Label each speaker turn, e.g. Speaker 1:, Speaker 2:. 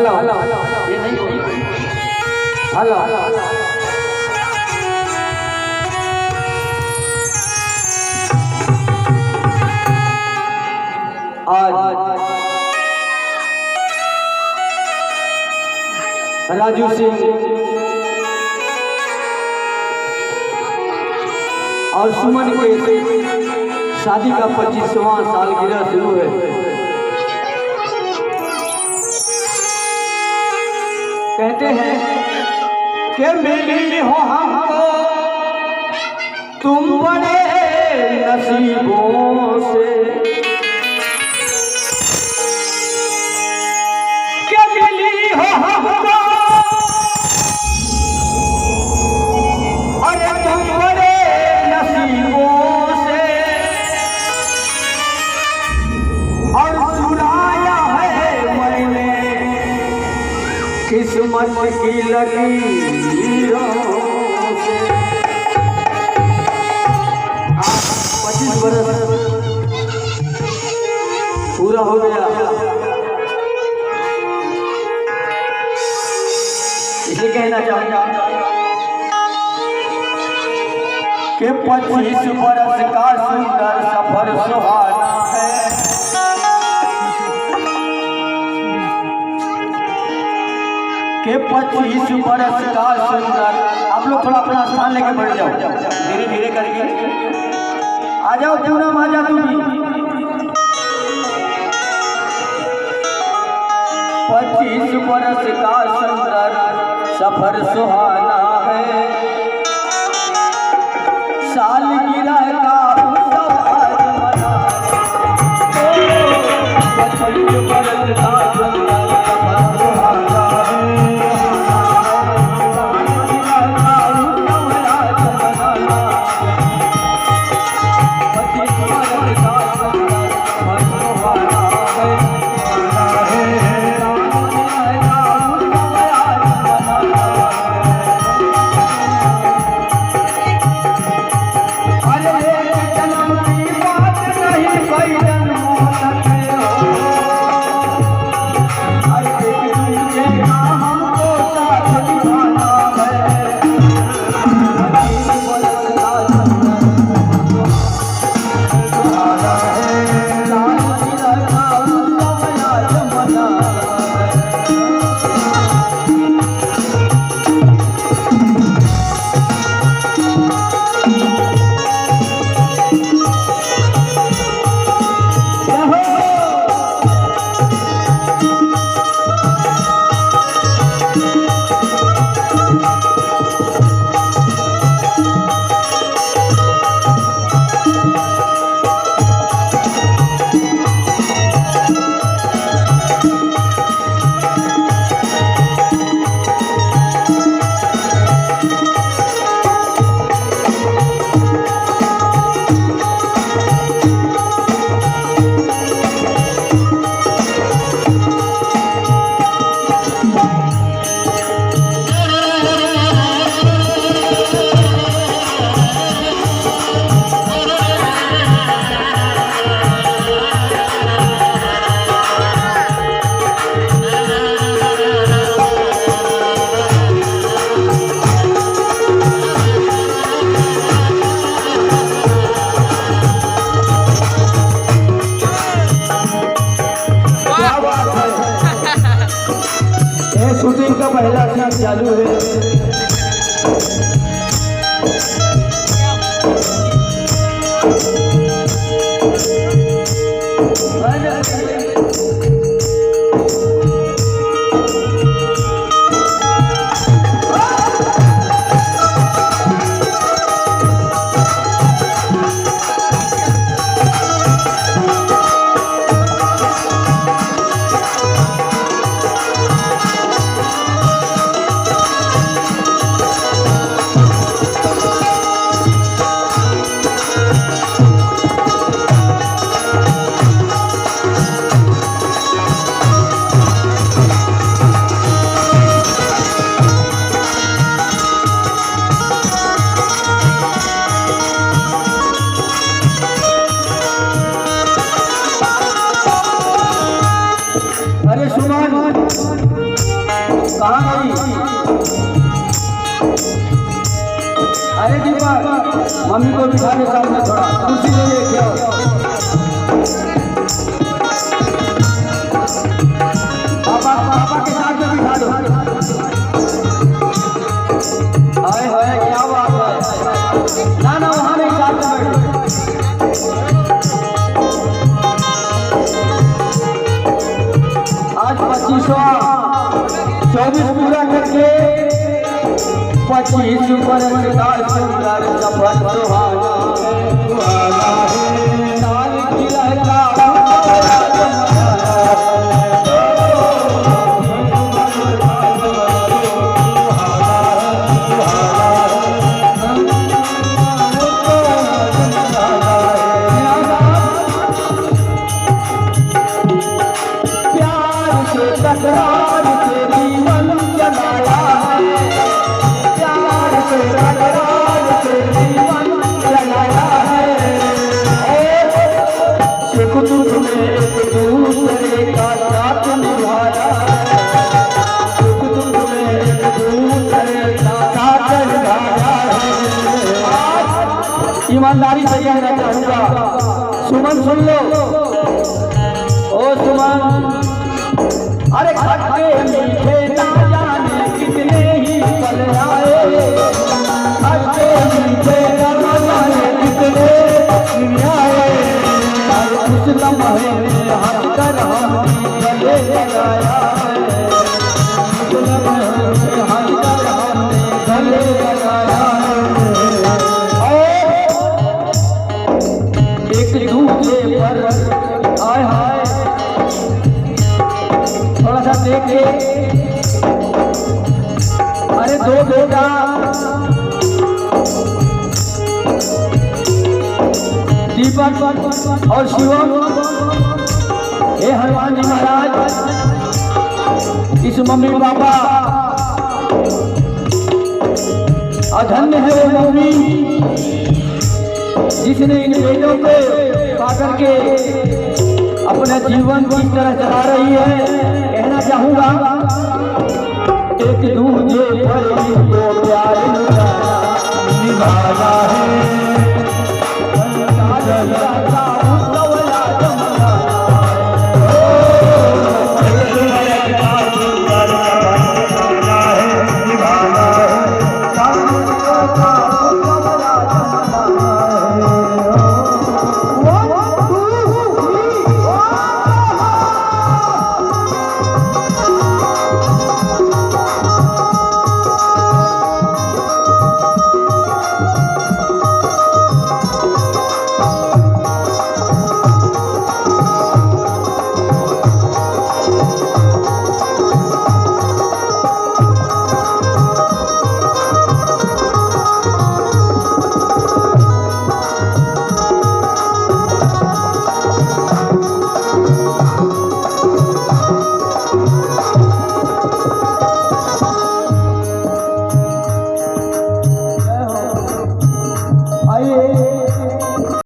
Speaker 1: Hello ये नहीं hello आज राजू सिंह और सुमन के शादी का 25वां सालगिरह शुरू है। कहते हैं कि मिली हो हमको तुम बड़े नसीबों से, कि मिली हो हमको अरे तुम बड़े नसीबों से, और चुराया है मैंने किस्मत की लकीरों से। 25 बरस पूरा हो गया, इसे कहना चाहूंगा कि 25 बरस का सुंदर सफर सुहाना है। के 25 बरस का सुंदर। आप लोग थोड़ा अपना स्थान लेके बैठ जाओ, धीरे धीरे करके आ जाओ। पूनम आ जा तू भी। 25 बरस का सुंदर सफर सुहाना है, सालगिरह का उत्सव आज मना। 25 बरस का सुंदर सफर सुहाना शूटिंग का पहला सीन चालू है। मम्मी को बिठा के साथ में थोड़ा कुर्सी ले लेके आओ। पापा के साथ में बिठा दो। हाय हाय क्या बात है। ना वहाँ नहीं, साथ में बैठो। आज 25वां पूरा करके 25 बरस का सुंदर सफल सुहाना है। लाल किला का तकरार से जीवन जलाया है, प्यार से तकरार से जीवन जलाया है। सुख दुख में एक दूसरे का साथ निभाया है, सुख दुख में एक दूसरे का साथ निभाया है। ईमानदारी से कहना चाहूँगा, सुमन सुन लो। ओ सुमन, अरे खट्टे मीठे ना जाने कितने ही पल आए, खट्टे मीठे ना जाने कितने दिन आए। उस लम्हे में हंसकर हम गले लगाया है, उस लम्हे में हंसकर हमने गले लगाया है। एक दूसरे पर आए हाय थोड़ा सा देखिए। अरे दो बेटा दीपक और शिवम, हे हनुमान जी महाराज, इस मम्मी पापा अधन्य है वो मम्मी जिसने इन बेटों को पाकर के अपने जीवन को इस तरह चला रही है। कहना चाहूँगा, एक दूजे पर इनको प्यार निभाना है।